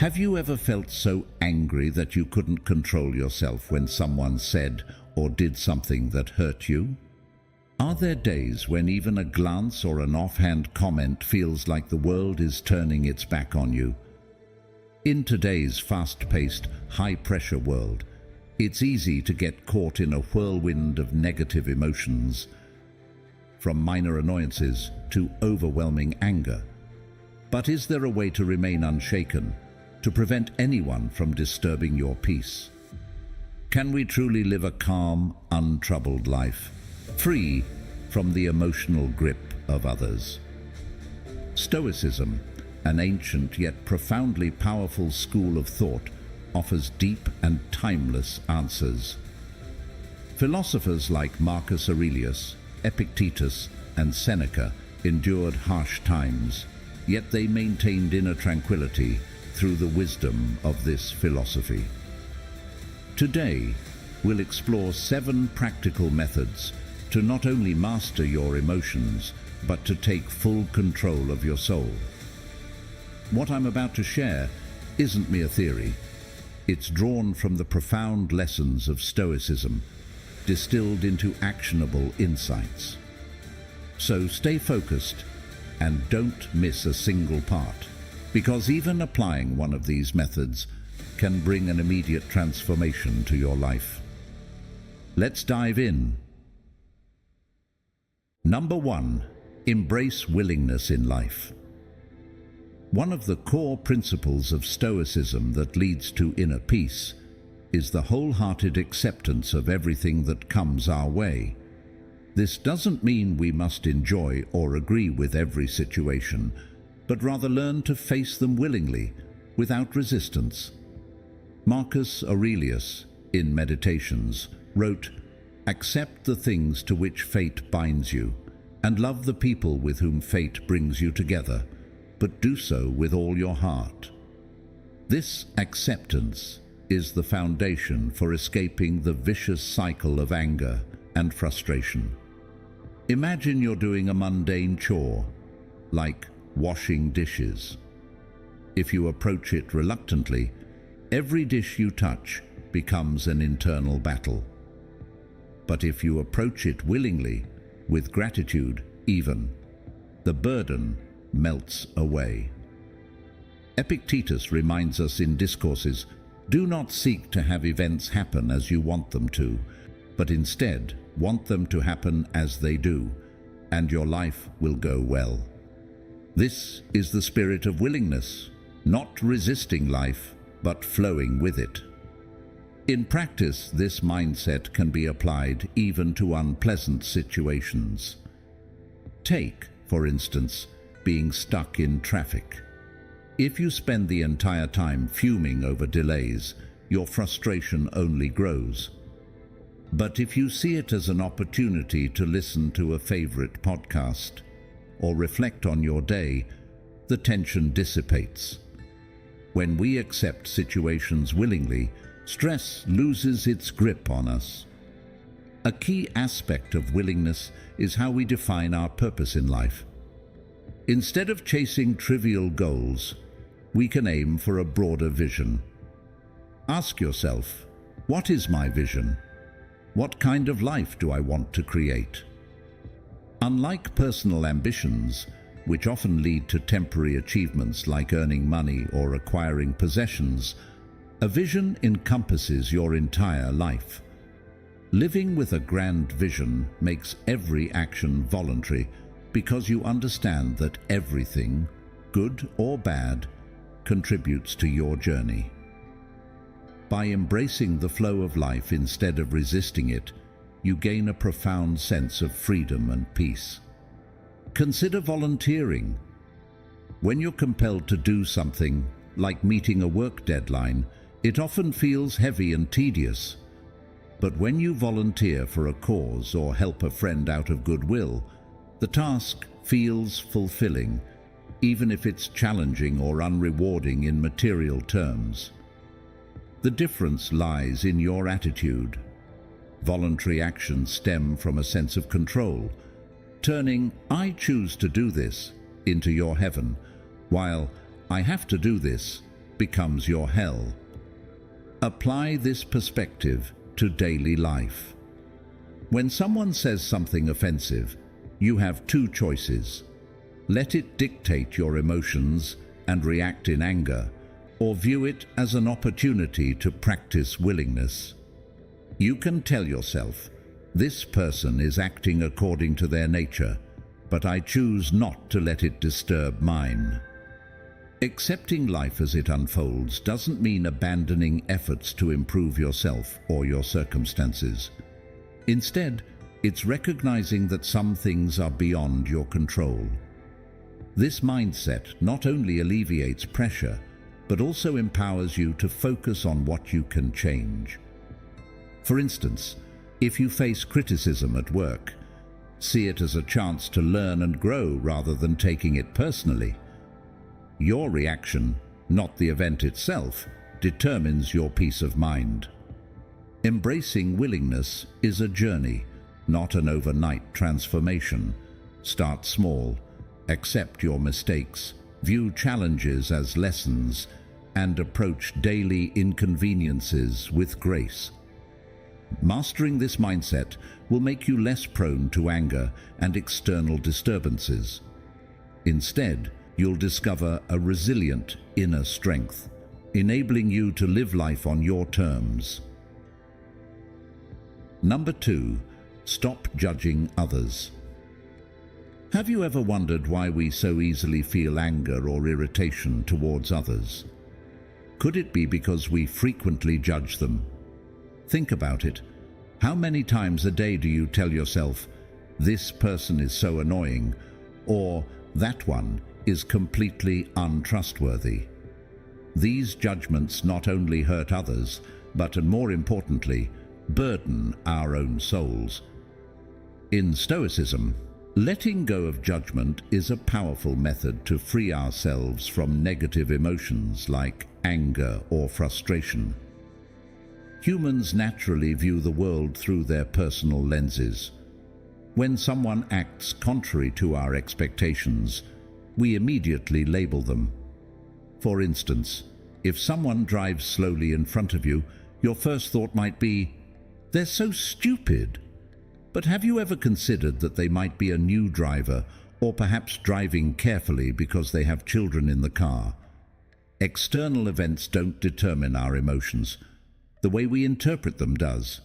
Have you ever felt so angry that you couldn't control yourself when someone said or did something that hurt you? Are there days when even a glance or an offhand comment feels like the world is turning its back on you? In today's fast-paced, high-pressure world, it's easy to get caught in a whirlwind of negative emotions, from minor annoyances to overwhelming anger. But is there a way to remain unshaken, to prevent anyone from disturbing your peace? Can we truly live a calm, untroubled life, free from the emotional grip of others? Stoicism, an ancient yet profoundly powerful school of thought, offers deep and timeless answers. Philosophers like Marcus Aurelius, Epictetus, and Seneca endured harsh times, yet they maintained inner tranquility through the wisdom of this philosophy. Today, we'll explore 7 practical methods to not only master your emotions, but to take full control of your soul. What I'm about to share isn't mere theory. It's drawn from the profound lessons of Stoicism, distilled into actionable insights. So stay focused and don't miss a single part, because even applying one of these methods can bring an immediate transformation to your life. Let's dive in. Number 1, embrace willingness in life. One of the core principles of Stoicism that leads to inner peace is the wholehearted acceptance of everything that comes our way. This doesn't mean we must enjoy or agree with every situation, but rather learn to face them willingly, without resistance. Marcus Aurelius, in Meditations, wrote, "Accept the things to which fate binds you, and love the people with whom fate brings you together, but do so with all your heart." This acceptance is the foundation for escaping the vicious cycle of anger and frustration. Imagine you're doing a mundane chore, like washing dishes. If you approach it reluctantly, every dish you touch becomes an internal battle. But if you approach it willingly, with gratitude even, the burden melts away. Epictetus reminds us in Discourses, "Do not seek to have events happen as you want them to, but instead want them to happen as they do, and your life will go well." This is the spirit of willingness, not resisting life, but flowing with it. In practice, this mindset can be applied even to unpleasant situations. Take, for instance, being stuck in traffic. If you spend the entire time fuming over delays, your frustration only grows. But if you see it as an opportunity to listen to a favorite podcast or reflect on your day, the tension dissipates. When we accept situations willingly, stress loses its grip on us. A key aspect of willingness is how we define our purpose in life. Instead of chasing trivial goals, we can aim for a broader vision. Ask yourself, what is my vision? What kind of life do I want to create? Unlike personal ambitions, which often lead to temporary achievements like earning money or acquiring possessions, a vision encompasses your entire life. Living with a grand vision makes every action voluntary because you understand that everything, good or bad, contributes to your journey. By embracing the flow of life instead of resisting it, you gain a profound sense of freedom and peace. Consider volunteering. When you're compelled to do something, like meeting a work deadline, it often feels heavy and tedious. But when you volunteer for a cause or help a friend out of goodwill, the task feels fulfilling, even if it's challenging or unrewarding in material terms. The difference lies in your attitude. Voluntary actions stem from a sense of control, turning "I choose to do this" into your heaven, while "I have to do this" becomes your hell. Apply this perspective to daily life. When someone says something offensive, you have two choices. Let it dictate your emotions and react in anger, or view it as an opportunity to practice willingness. You can tell yourself, this person is acting according to their nature, but I choose not to let it disturb mine. Accepting life as it unfolds doesn't mean abandoning efforts to improve yourself or your circumstances. Instead, it's recognizing that some things are beyond your control. This mindset not only alleviates pressure, but also empowers you to focus on what you can change. For instance, if you face criticism at work, see it as a chance to learn and grow rather than taking it personally. Your reaction, not the event itself, determines your peace of mind. Embracing willingness is a journey, not an overnight transformation. Start small, accept your mistakes, view challenges as lessons, and approach daily inconveniences with grace. Mastering this mindset will make you less prone to anger and external disturbances. Instead, you'll discover a resilient inner strength, enabling you to live life on your terms. Number 2, stop judging others. Have you ever wondered why we so easily feel anger or irritation towards others? Could it be because we frequently judge them? Think about it. How many times a day do you tell yourself, this person is so annoying, or that one is completely untrustworthy? These judgments not only hurt others, but, and more importantly, burden our own souls. In Stoicism, letting go of judgment is a powerful method to free ourselves from negative emotions like anger or frustration. Humans naturally view the world through their personal lenses. When someone acts contrary to our expectations, we immediately label them. For instance, if someone drives slowly in front of you, your first thought might be, they're so stupid. But have you ever considered that they might be a new driver, or perhaps driving carefully because they have children in the car? External events don't determine our emotions. The way we interpret them does.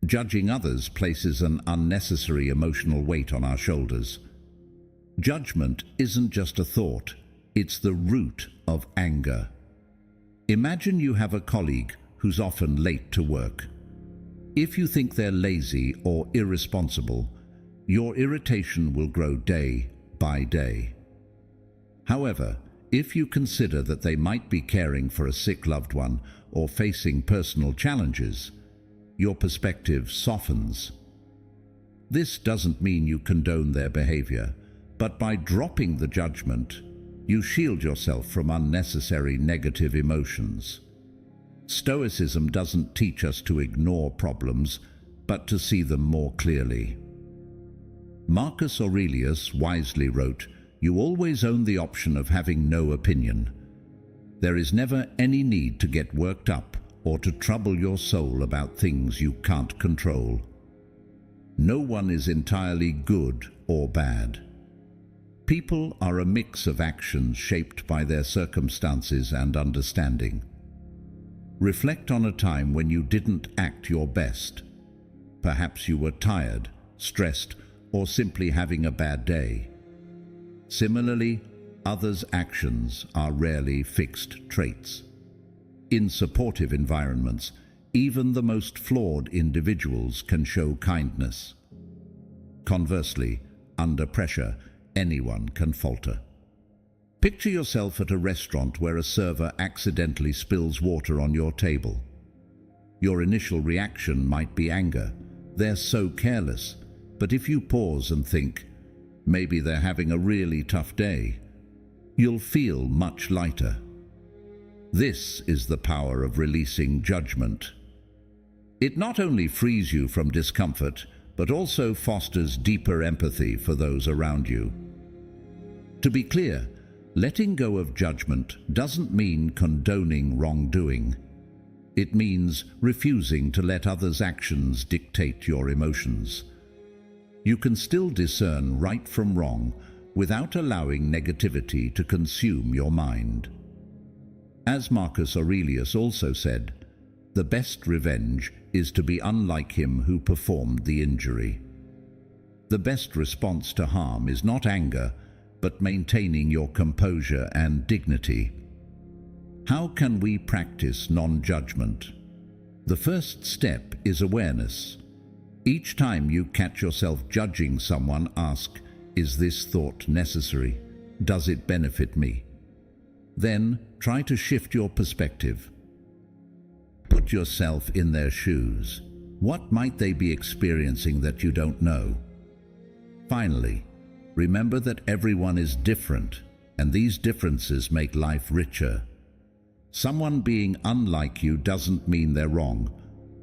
Judging others places an unnecessary emotional weight on our shoulders. Judgment isn't just a thought, it's the root of anger. Imagine you have a colleague who's often late to work. If you think they're lazy or irresponsible, your irritation will grow day by day. However, if you consider that they might be caring for a sick loved one or facing personal challenges, your perspective softens. This doesn't mean you condone their behavior, but by dropping the judgment, you shield yourself from unnecessary negative emotions. Stoicism doesn't teach us to ignore problems, but to see them more clearly. Marcus Aurelius wisely wrote, "You always own the option of having no opinion." There is never any need to get worked up or to trouble your soul about things you can't control. No one is entirely good or bad. People are a mix of actions shaped by their circumstances and understanding. Reflect on a time when you didn't act your best. Perhaps you were tired, stressed, or simply having a bad day. Similarly, others' actions are rarely fixed traits. In supportive environments, even the most flawed individuals can show kindness. Conversely, under pressure, anyone can falter. Picture yourself at a restaurant where a server accidentally spills water on your table. Your initial reaction might be anger. They're so careless. But if you pause and think, maybe they're having a really tough day, you'll feel much lighter. This is the power of releasing judgment. It not only frees you from discomfort, but also fosters deeper empathy for those around you. To be clear, Letting go of judgment doesn't mean condoning wrongdoing. It means refusing to let others' actions dictate your emotions. You can still discern right from wrong without allowing negativity to consume your mind. As Marcus Aurelius also said, the best revenge is to be unlike him who performed the injury. The best response to harm is not anger, but maintaining your composure and dignity. How can we practice non-judgment? The first step is awareness. Each time you catch yourself judging someone, ask, is this thought necessary? Does it benefit me? Then try to shift your perspective. Put yourself in their shoes. What might they be experiencing that you don't know? Finally, remember that everyone is different, and these differences make life richer. Someone being unlike you doesn't mean they're wrong,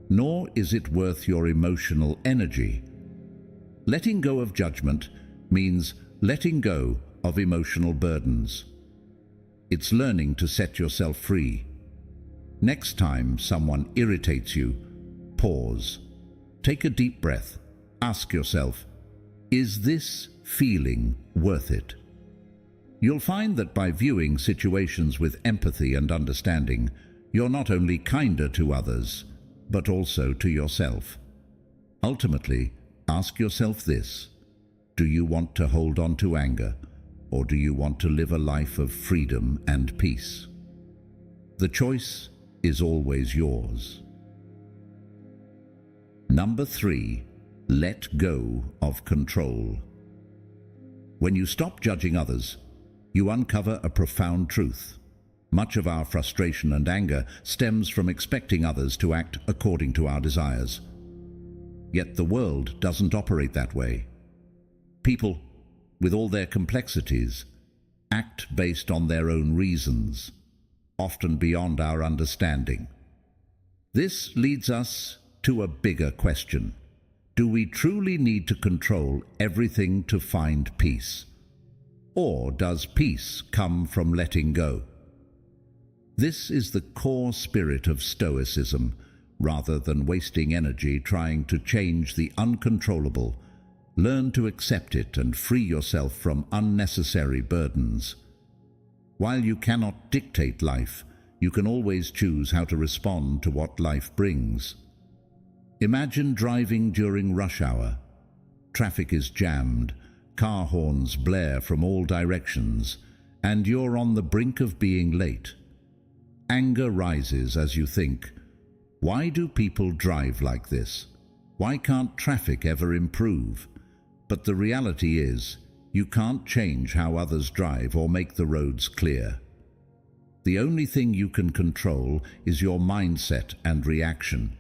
nor is it worth your emotional energy. Letting go of judgment means letting go of emotional burdens. It's learning to set yourself free. Next time someone irritates you, pause. Take a deep breath. Ask yourself, is this feeling worth it? You'll find that by viewing situations with empathy and understanding, you're not only kinder to others, but also to yourself. Ultimately, ask yourself this: do you want to hold on to anger, or do you want to live a life of freedom and peace? The choice is always yours. Number 3, let go of control. When you stop judging others, you uncover a profound truth. Much of our frustration and anger stems from expecting others to act according to our desires. Yet the world doesn't operate that way. People, with all their complexities, act based on their own reasons, often beyond our understanding. This leads us to a bigger question. Do we truly need to control everything to find peace? Or does peace come from letting go? This is the core spirit of Stoicism. Rather than wasting energy trying to change the uncontrollable, learn to accept it and free yourself from unnecessary burdens. While you cannot dictate life, you can always choose how to respond to what life brings. Imagine driving during rush hour. Traffic is jammed, car horns blare from all directions, and you're on the brink of being late. Anger rises as you think, why do people drive like this? Why can't traffic ever improve? But the reality is, you can't change how others drive or make the roads clear. The only thing you can control is your mindset and reaction.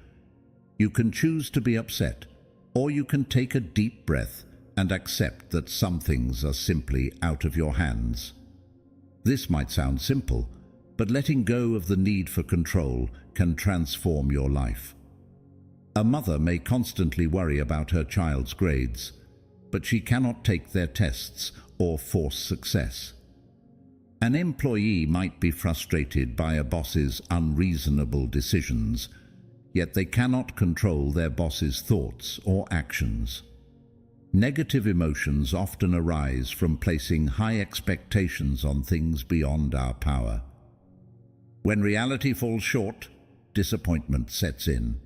You can choose to be upset, or you can take a deep breath and accept that some things are simply out of your hands. This might sound simple, but letting go of the need for control can transform your life. A mother may constantly worry about her child's grades, but she cannot take their tests or force success. An employee might be frustrated by a boss's unreasonable decisions, yet they cannot control their boss's thoughts or actions. Negative emotions often arise from placing high expectations on things beyond our power. When reality falls short, disappointment sets in.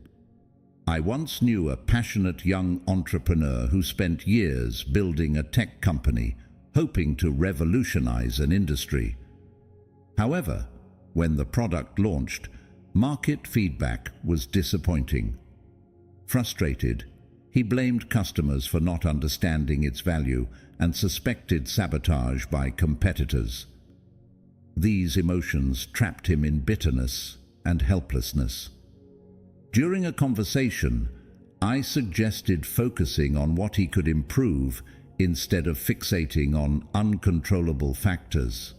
I once knew a passionate young entrepreneur who spent years building a tech company, hoping to revolutionize an industry. However, when the product launched, market feedback was disappointing. Frustrated, he blamed customers for not understanding its value and suspected sabotage by competitors. These emotions trapped him in bitterness and helplessness. During a conversation, I suggested focusing on what he could improve instead of fixating on uncontrollable factors.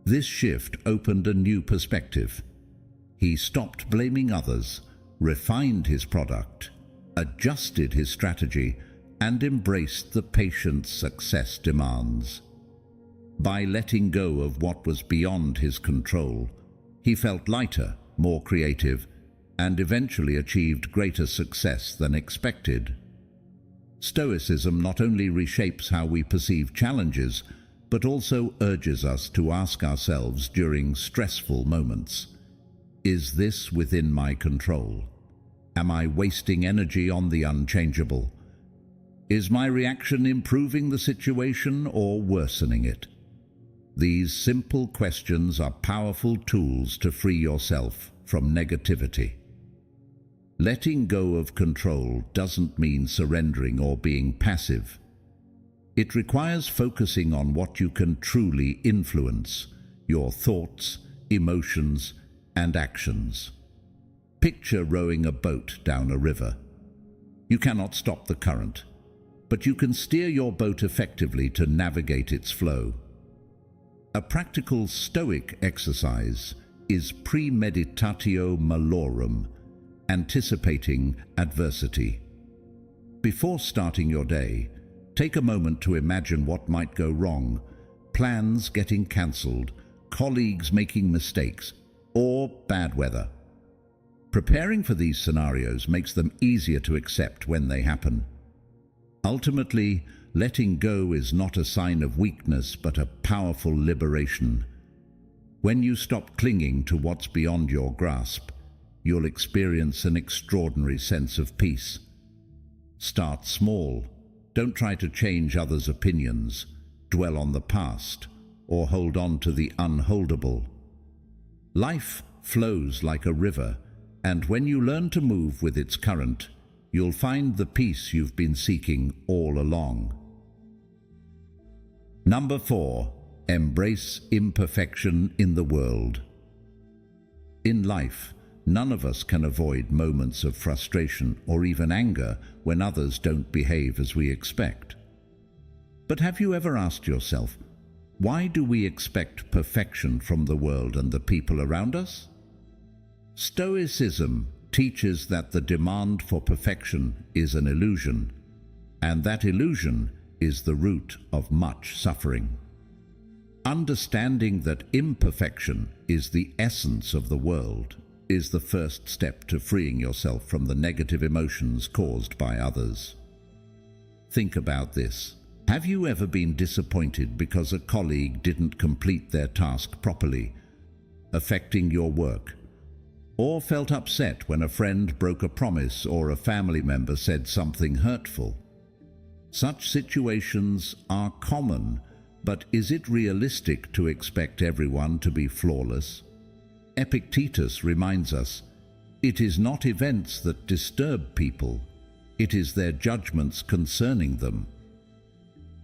This shift opened a new perspective. He stopped blaming others, refined his product, adjusted his strategy, and embraced the patience success demands. By letting go of what was beyond his control, he felt lighter, more creative, and eventually achieved greater success than expected. Stoicism not only reshapes how we perceive challenges, but also urges us to ask ourselves during stressful moments, is this within my control? Am I wasting energy on the unchangeable? Is my reaction improving the situation or worsening it? These simple questions are powerful tools to free yourself from negativity. Letting go of control doesn't mean surrendering or being passive. It requires focusing on what you can truly influence, your thoughts, emotions, and actions. Picture rowing a boat down a river. You cannot stop the current, but you can steer your boat effectively to navigate its flow. A practical Stoic exercise is premeditatio malorum, anticipating adversity. Before starting your day, take a moment to imagine what might go wrong: plans getting cancelled, colleagues making mistakes, or bad weather. Preparing for these scenarios makes them easier to accept when they happen. Ultimately, letting go is not a sign of weakness but a powerful liberation. When you stop clinging to what's beyond your grasp, you'll experience an extraordinary sense of peace. Start small. Don't try to change others' opinions, dwell on the past, or hold on to the unholdable. Life flows like a river, and when you learn to move with its current, you'll find the peace you've been seeking all along. Number 4. Embrace imperfection in the world. In life, none of us can avoid moments of frustration or even anger when others don't behave as we expect. But have you ever asked yourself, why do we expect perfection from the world and the people around us? Stoicism teaches that the demand for perfection is an illusion, and that illusion is the root of much suffering. Understanding that imperfection is the essence of the world is the first step to freeing yourself from the negative emotions caused by others. Think about this. Have you ever been disappointed because a colleague didn't complete their task properly, affecting your work? Or felt upset when a friend broke a promise or a family member said something hurtful? Such situations are common, but is it realistic to expect everyone to be flawless? Epictetus reminds us, it is not events that disturb people, it is their judgments concerning them.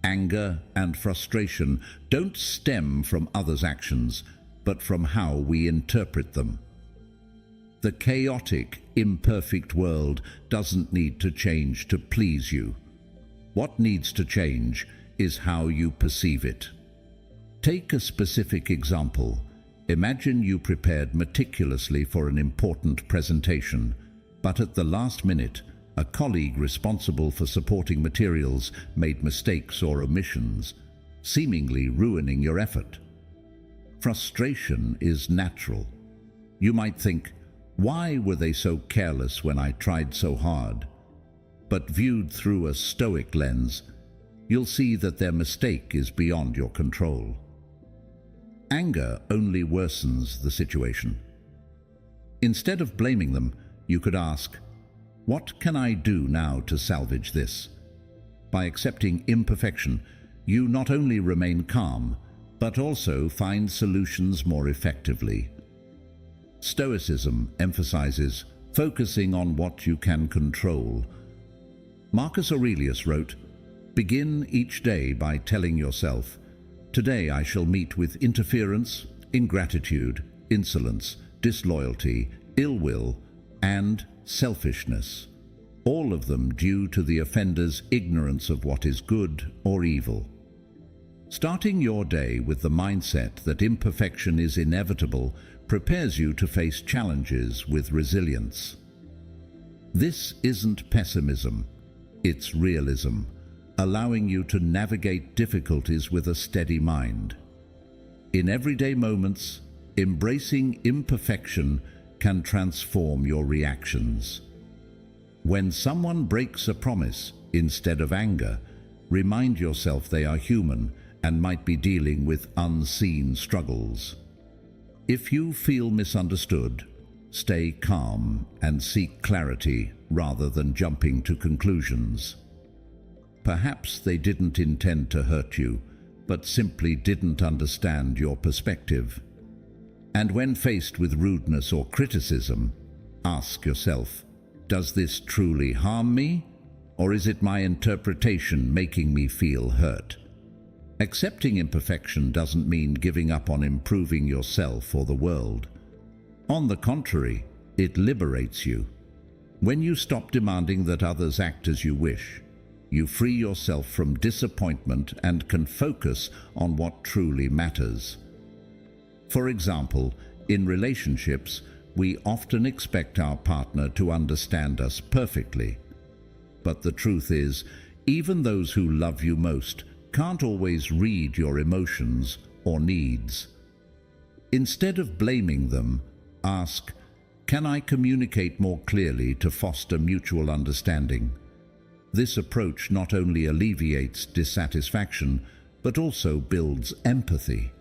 Anger and frustration don't stem from others' actions, but from how we interpret them. The chaotic, imperfect world doesn't need to change to please you. What needs to change is how you perceive it. Take a specific example. Imagine you prepared meticulously for an important presentation, but at the last minute, a colleague responsible for supporting materials made mistakes or omissions, seemingly ruining your effort. Frustration is natural. You might think, why were they so careless when I tried so hard? But viewed through a Stoic lens, you'll see that their mistake is beyond your control. Anger only worsens the situation. Instead of blaming them, you could ask, what can I do now to salvage this? By accepting imperfection, you not only remain calm, but also find solutions more effectively. Stoicism emphasizes focusing on what you can control. Marcus Aurelius wrote, "Begin each day by telling yourself, today I shall meet with interference, ingratitude, insolence, disloyalty, ill will, and selfishness, all of them due to the offender's ignorance of what is good or evil." Starting your day with the mindset that imperfection is inevitable prepares you to face challenges with resilience. This isn't pessimism, it's realism, allowing you to navigate difficulties with a steady mind. In everyday moments, embracing imperfection can transform your reactions. When someone breaks a promise, instead of anger, remind yourself they are human and might be dealing with unseen struggles. If you feel misunderstood, stay calm and seek clarity rather than jumping to conclusions. Perhaps they didn't intend to hurt you, but simply didn't understand your perspective. And when faced with rudeness or criticism, ask yourself, does this truly harm me, or is it my interpretation making me feel hurt? Accepting imperfection doesn't mean giving up on improving yourself or the world. On the contrary, it liberates you. When you stop demanding that others act as you wish, you free yourself from disappointment and can focus on what truly matters. For example, in relationships, we often expect our partner to understand us perfectly. But the truth is, even those who love you most can't always read your emotions or needs. Instead of blaming them, ask, can I communicate more clearly to foster mutual understanding? This approach not only alleviates dissatisfaction, but also builds empathy.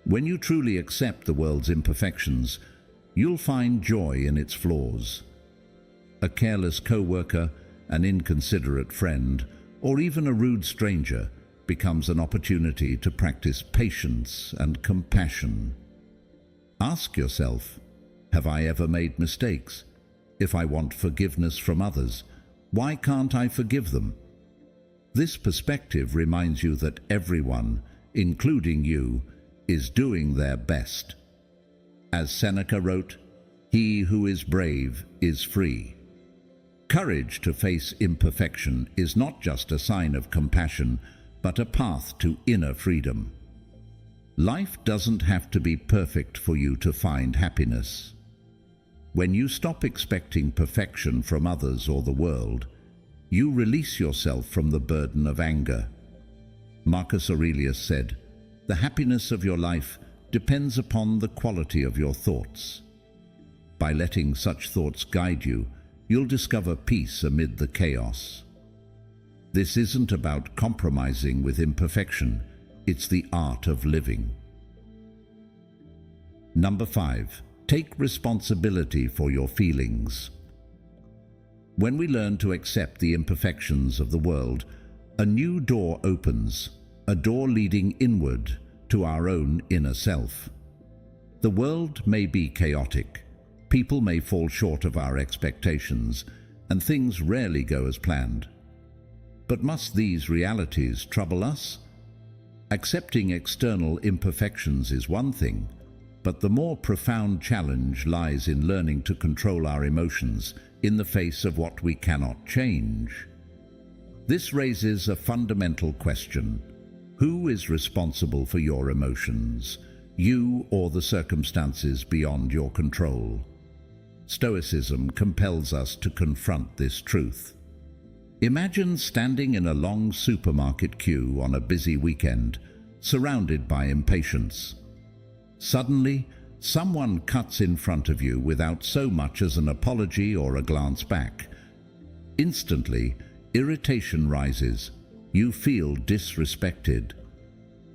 When you truly accept the world's imperfections, you'll find joy in its flaws. A careless co-worker, an inconsiderate friend, or even a rude stranger becomes an opportunity to practice patience and compassion. Ask yourself, have I ever made mistakes? If I want forgiveness from others, why can't I forgive them? This perspective reminds you that everyone, including you, is doing their best. As Seneca wrote, "He who is brave is free." Courage to face imperfection is not just a sign of compassion, but a path to inner freedom. Life doesn't have to be perfect for you to find happiness. When you stop expecting perfection from others or the world, you release yourself from the burden of anger. Marcus Aurelius said, "The happiness of your life depends upon the quality of your thoughts." By letting such thoughts guide you, you'll discover peace amid the chaos. This isn't about compromising with imperfection, it's the art of living. Number 5. Take responsibility for your feelings. When we learn to accept the imperfections of the world, a new door opens, a door leading inward to our own inner self. The world may be chaotic, people may fall short of our expectations, and things rarely go as planned. But must these realities trouble us? Accepting external imperfections is one thing, but the more profound challenge lies in learning to control our emotions in the face of what we cannot change. This raises a fundamental question. Who is responsible for your emotions? You or the circumstances beyond your control? Stoicism compels us to confront this truth. Imagine standing in a long supermarket queue on a busy weekend, surrounded by impatience. Suddenly, someone cuts in front of you without so much as an apology or a glance back. Instantly, irritation rises. You feel disrespected.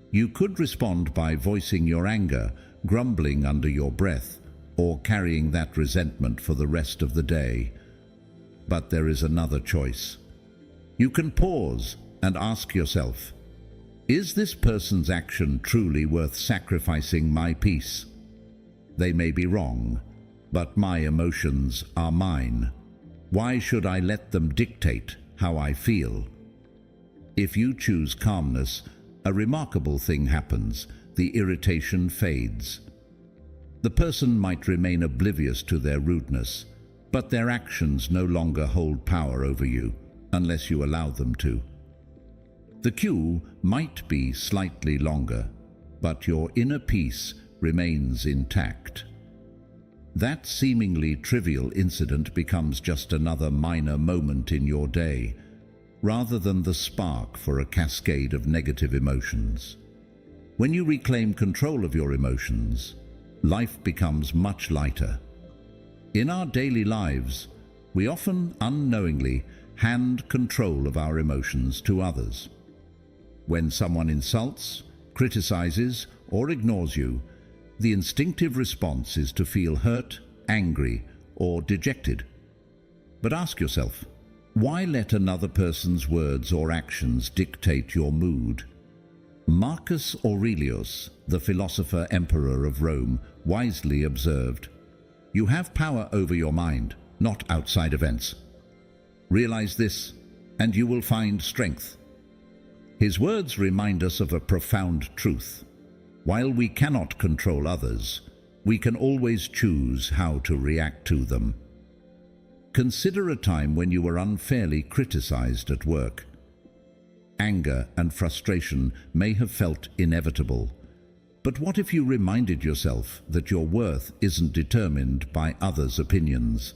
You could respond by voicing your anger, grumbling under your breath, or carrying that resentment for the rest of the day. But there is another choice. You can pause and ask yourself, is this person's action truly worth sacrificing my peace? They may be wrong, but my emotions are mine. Why should I let them dictate how I feel? If you choose calmness, a remarkable thing happens. The irritation fades. The person might remain oblivious to their rudeness, but their actions no longer hold power over you unless you allow them to. The queue might be slightly longer, but your inner peace remains intact. That seemingly trivial incident becomes just another minor moment in your day, rather than the spark for a cascade of negative emotions. When you reclaim control of your emotions, life becomes much lighter. In our daily lives, we often unknowingly hand control of our emotions to others. When someone insults, criticizes, or ignores you, the instinctive response is to feel hurt, angry, or dejected. But ask yourself, why let another person's words or actions dictate your mood? Marcus Aurelius, the philosopher emperor of Rome, wisely observed, "You have power over your mind, not outside events. Realize this, and you will find strength." His words remind us of a profound truth. While we cannot control others, we can always choose how to react to them. Consider a time when you were unfairly criticized at work. Anger and frustration may have felt inevitable, but what if you reminded yourself that your worth isn't determined by others' opinions?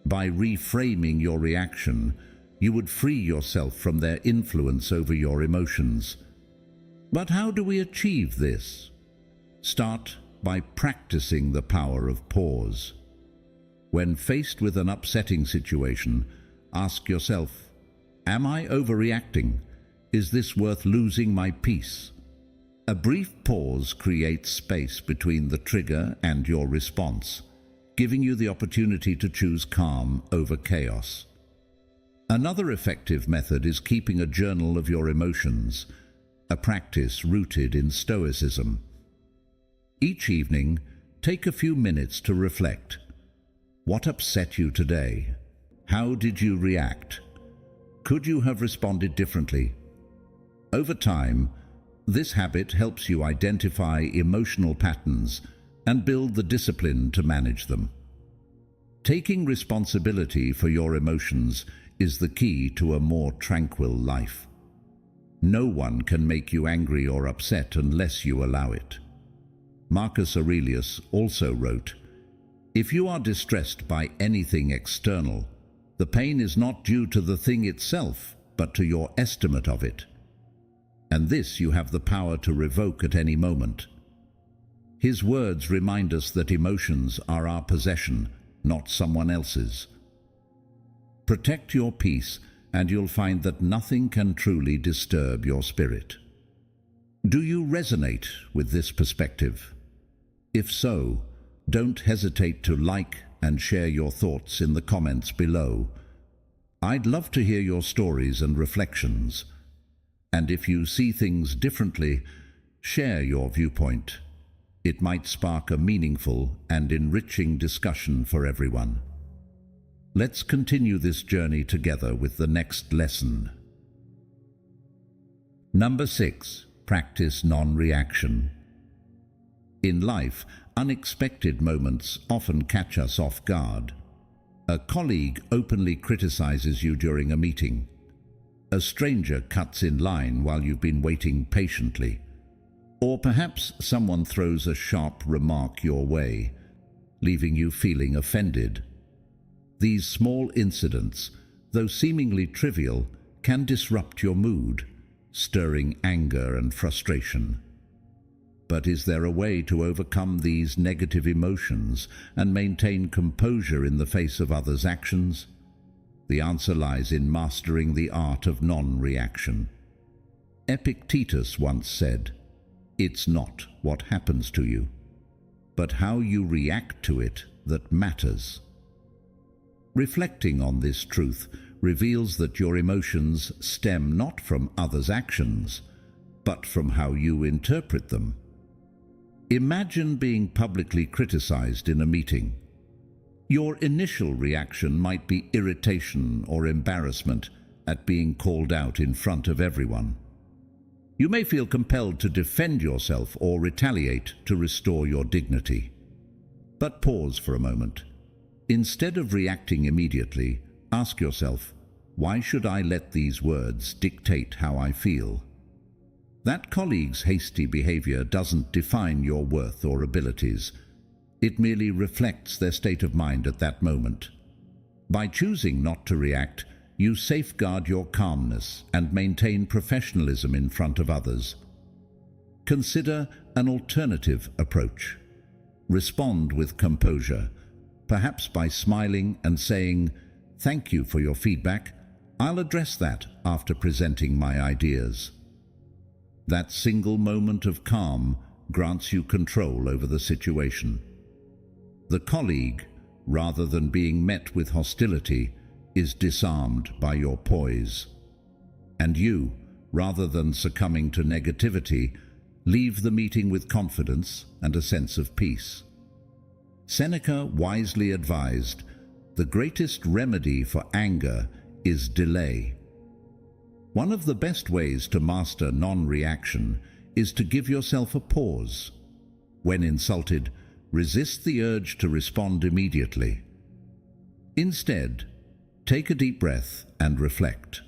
By reframing your reaction, you would free yourself from their influence over your emotions. But how do we achieve this? Start by practicing the power of pause. When faced with an upsetting situation, ask yourself, am I overreacting? Is this worth losing my peace? A brief pause creates space between the trigger and your response, giving you the opportunity to choose calm over chaos. Another effective method is keeping a journal of your emotions, a practice rooted in Stoicism. Each evening, take a few minutes to reflect. What upset you today? How did you react? Could you have responded differently? Over time, this habit helps you identify emotional patterns and build the discipline to manage them. Taking responsibility for your emotions is the key to a more tranquil life. No one can make you angry or upset unless you allow it. Marcus Aurelius also wrote, "If you are distressed by anything external, the pain is not due to the thing itself, but to your estimate of it. And this you have the power to revoke at any moment." His words remind us that emotions are our possession, not someone else's. Protect your peace, and you'll find that nothing can truly disturb your spirit. Do you resonate with this perspective? If so, don't hesitate to like and share your thoughts in the comments below. I'd love to hear your stories and reflections. And if you see things differently, share your viewpoint. It might spark a meaningful and enriching discussion for everyone. Let's continue this journey together with the next lesson. Number 6. Practice non-reaction. In life, unexpected moments often catch us off guard. A colleague openly criticizes you during a meeting. A stranger cuts in line while you've been waiting patiently. Or perhaps someone throws a sharp remark your way, leaving you feeling offended. These small incidents, though seemingly trivial, can disrupt your mood, stirring anger and frustration. But is there a way to overcome these negative emotions and maintain composure in the face of others' actions? The answer lies in mastering the art of non-reaction. Epictetus once said, "It's not what happens to you, but how you react to it that matters." Reflecting on this truth reveals that your emotions stem not from others' actions, but from how you interpret them. Imagine being publicly criticized in a meeting. Your initial reaction might be irritation or embarrassment at being called out in front of everyone. You may feel compelled to defend yourself or retaliate to restore your dignity. But pause for a moment. Instead of reacting immediately, ask yourself, why should I let these words dictate how I feel? That colleague's hasty behavior doesn't define your worth or abilities. It merely reflects their state of mind at that moment. By choosing not to react, you safeguard your calmness and maintain professionalism in front of others. consider an alternative approach. Respond with composure, perhaps by smiling and saying, "Thank you for your feedback. I'll address that after presenting my ideas." That single moment of calm grants you control over the situation. The colleague, rather than being met with hostility, is disarmed by your poise. And you, rather than succumbing to negativity, leave the meeting with confidence and a sense of peace. Seneca wisely advised, "The greatest remedy for anger is delay." One of the best ways to master non-reaction is to give yourself a pause. When insulted, resist the urge to respond immediately. Instead, take a deep breath and reflect.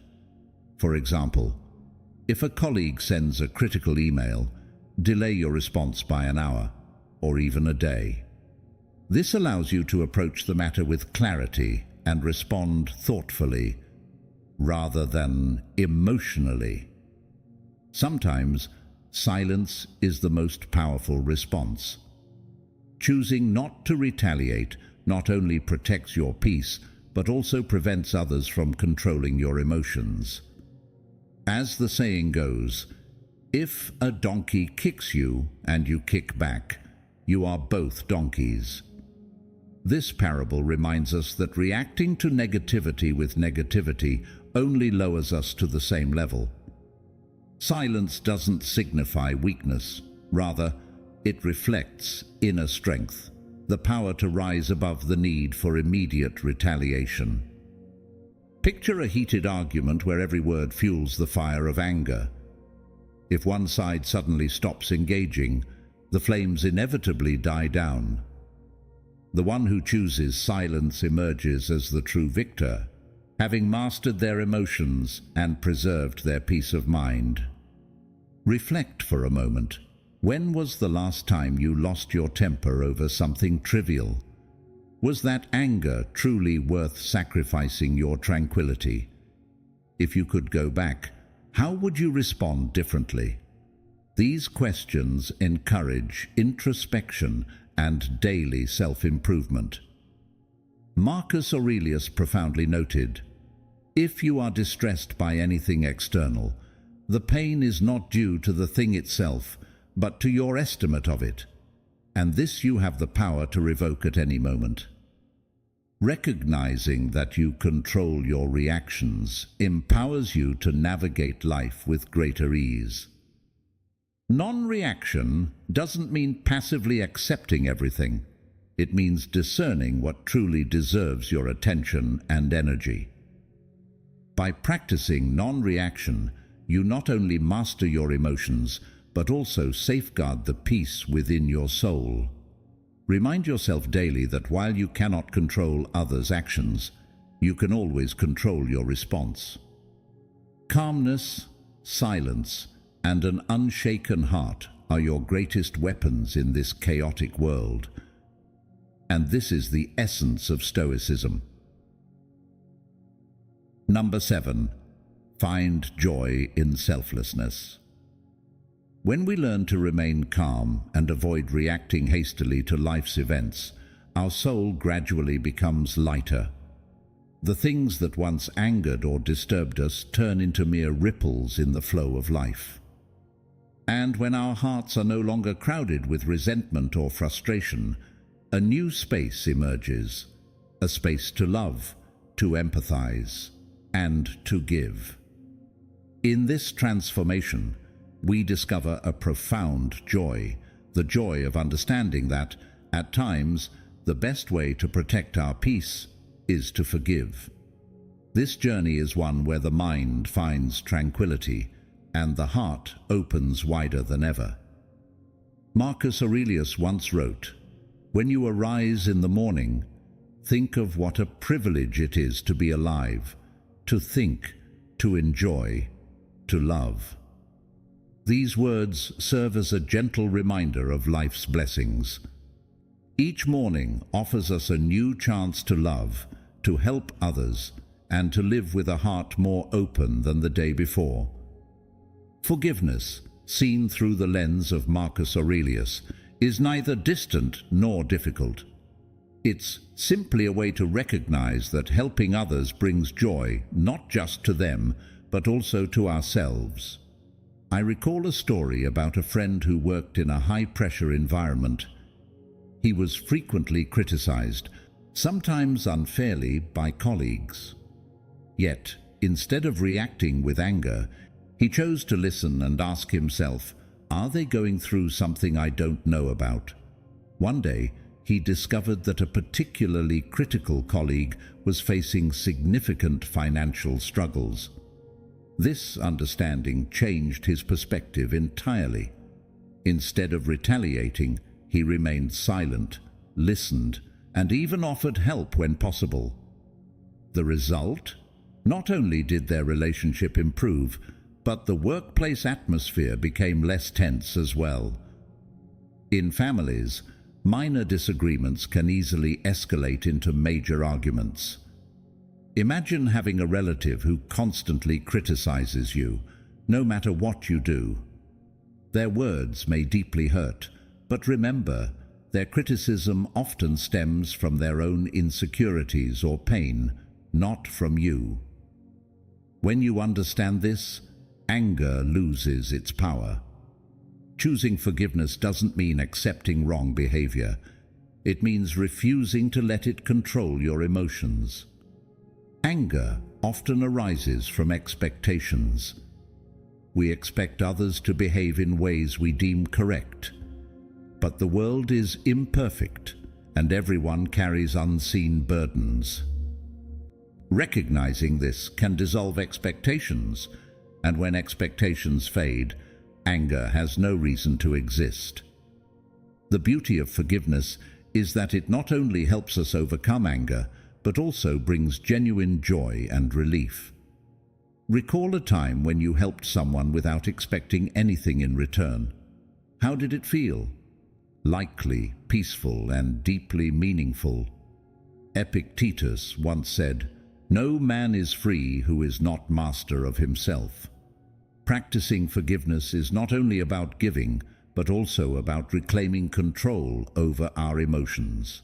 For example, if a colleague sends a critical email, delay your response by an hour or even a day. This allows you to approach the matter with clarity and respond thoughtfully rather than emotionally. Sometimes, silence is the most powerful response. Choosing not to retaliate not only protects your peace, but also prevents others from controlling your emotions. As the saying goes, if a donkey kicks you and you kick back, you are both donkeys. This parable reminds us that reacting to negativity with negativity only lowers us to the same level. Silence doesn't signify weakness. Rather, it reflects inner strength, the power to rise above the need for immediate retaliation. Picture a heated argument where every word fuels the fire of anger. If one side suddenly stops engaging, the flames inevitably die down. The one who chooses silence emerges as the true victor, having mastered their emotions and preserved their peace of mind. Reflect for a moment. When was the last time you lost your temper over something trivial? Was that anger truly worth sacrificing your tranquility? If you could go back, how would you respond differently? These questions encourage introspection and daily self-improvement. Marcus Aurelius profoundly noted, "If you are distressed by anything external, the pain is not due to the thing itself, but to your estimate of it, and this you have the power to revoke at any moment." Recognizing that you control your reactions empowers you to navigate life with greater ease. Non-reaction doesn't mean passively accepting everything. It means discerning what truly deserves your attention and energy. By practicing non-reaction, you not only master your emotions, but also safeguard the peace within your soul. Remind yourself daily that while you cannot control others' actions, you can always control your response. Calmness, silence, and an unshaken heart are your greatest weapons in this chaotic world. And this is the essence of Stoicism. Number 7. Find joy in selflessness. When we learn to remain calm and avoid reacting hastily to life's events, our soul gradually becomes lighter. The things that once angered or disturbed us turn into mere ripples in the flow of life. And when our hearts are no longer crowded with resentment or frustration, a new space emerges, a space to love, to empathize, and to give. In this transformation, we discover a profound joy, the joy of understanding that, at times, the best way to protect our peace is to forgive. This journey is one where the mind finds tranquility and the heart opens wider than ever. Marcus Aurelius once wrote, "When you arise in the morning, think of what a privilege it is to be alive, to think, to enjoy, to love." These words serve as a gentle reminder of life's blessings. Each morning offers us a new chance to love, to help others, and to live with a heart more open than the day before. Forgiveness, seen through the lens of Marcus Aurelius, is neither distant nor difficult. It's simply a way to recognize that helping others brings joy, not just to them, but also to ourselves. I recall a story about a friend who worked in a high-pressure environment. He was frequently criticized, sometimes unfairly, by colleagues. Yet, instead of reacting with anger, he chose to listen and ask himself, are they going through something I don't know about? One day, he discovered that a particularly critical colleague was facing significant financial struggles. This understanding changed his perspective entirely. Instead of retaliating, he remained silent, listened, and even offered help when possible. The result? Not only did their relationship improve, but the workplace atmosphere became less tense as well. In families, minor disagreements can easily escalate into major arguments. Imagine having a relative who constantly criticizes you, no matter what you do. Their words may deeply hurt, but remember, their criticism often stems from their own insecurities or pain, not from you. When you understand this, anger loses its power. Choosing forgiveness doesn't mean accepting wrong behavior. It means refusing to let it control your emotions. Anger often arises from expectations. We expect others to behave in ways we deem correct. But the world is imperfect, and everyone carries unseen burdens. Recognizing this can dissolve expectations, and when expectations fade, anger has no reason to exist. The beauty of forgiveness is that it not only helps us overcome anger, but also brings genuine joy and relief. Recall a time when you helped someone without expecting anything in return. How did it feel? Likely, peaceful, and deeply meaningful. Epictetus once said, "No man is free who is not master of himself." Practicing forgiveness is not only about giving, but also about reclaiming control over our emotions.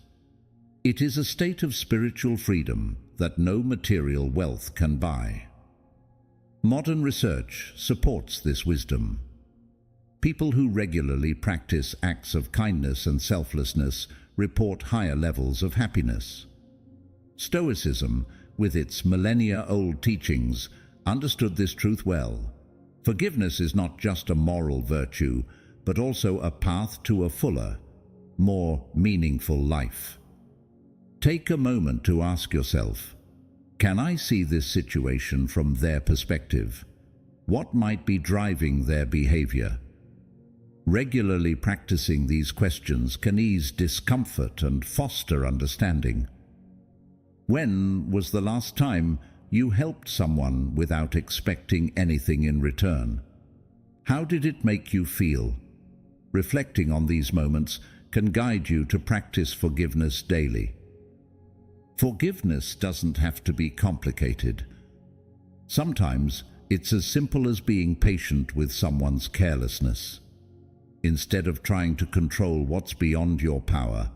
It is a state of spiritual freedom that no material wealth can buy. Modern research supports this wisdom. People who regularly practice acts of kindness and selflessness report higher levels of happiness. Stoicism, with its millennia-old teachings, understood this truth well. Forgiveness is not just a moral virtue, but also a path to a fuller, more meaningful life. Take a moment to ask yourself, can I see this situation from their perspective? What might be driving their behavior? Regularly practicing these questions can ease discomfort and foster understanding. When was the last time you helped someone without expecting anything in return? How did it make you feel? Reflecting on these moments can guide you to practice forgiveness daily. Forgiveness doesn't have to be complicated. Sometimes it's as simple as being patient with someone's carelessness. Instead of trying to control what's beyond your power,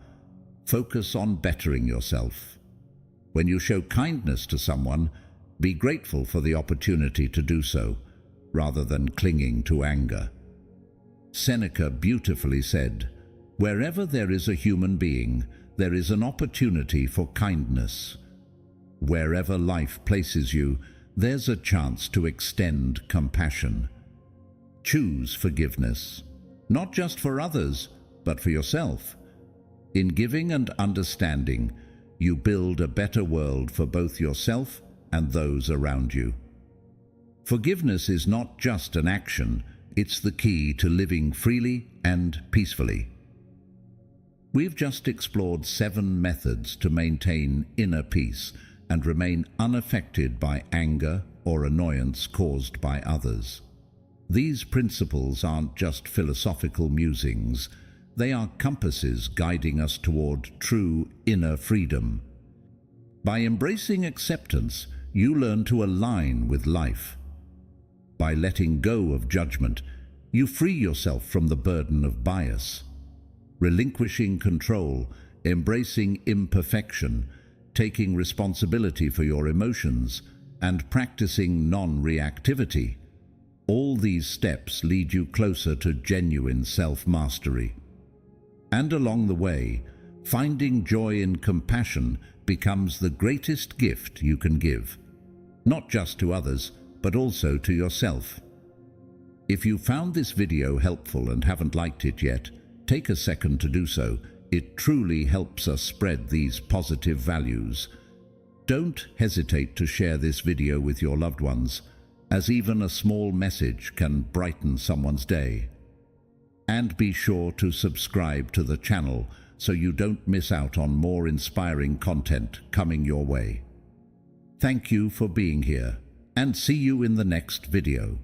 focus on bettering yourself. When you show kindness to someone, be grateful for the opportunity to do so, rather than clinging to anger. Seneca beautifully said, "Wherever there is a human being, there is an opportunity for kindness. Wherever life places you, there's a chance to extend compassion." Choose forgiveness, not just for others, but for yourself. In giving and understanding, you build a better world for both yourself and those around you. Forgiveness is not just an action, it's the key to living freely and peacefully. We've just explored 7 methods to maintain inner peace and remain unaffected by anger or annoyance caused by others. These principles aren't just philosophical musings, they are compasses guiding us toward true inner freedom. By embracing acceptance, you learn to align with life. By letting go of judgment, you free yourself from the burden of bias. Relinquishing control, embracing imperfection, taking responsibility for your emotions, and practicing non-reactivity. All these steps lead you closer to genuine self-mastery. And along the way, finding joy in compassion becomes the greatest gift you can give, not just to others, but also to yourself. If you found this video helpful and haven't liked it yet, take a second to do so. It truly helps us spread these positive values. Don't hesitate to share this video with your loved ones, as even a small message can brighten someone's day. And be sure to subscribe to the channel so you don't miss out on more inspiring content coming your way. Thank you for being here, and see you in the next video.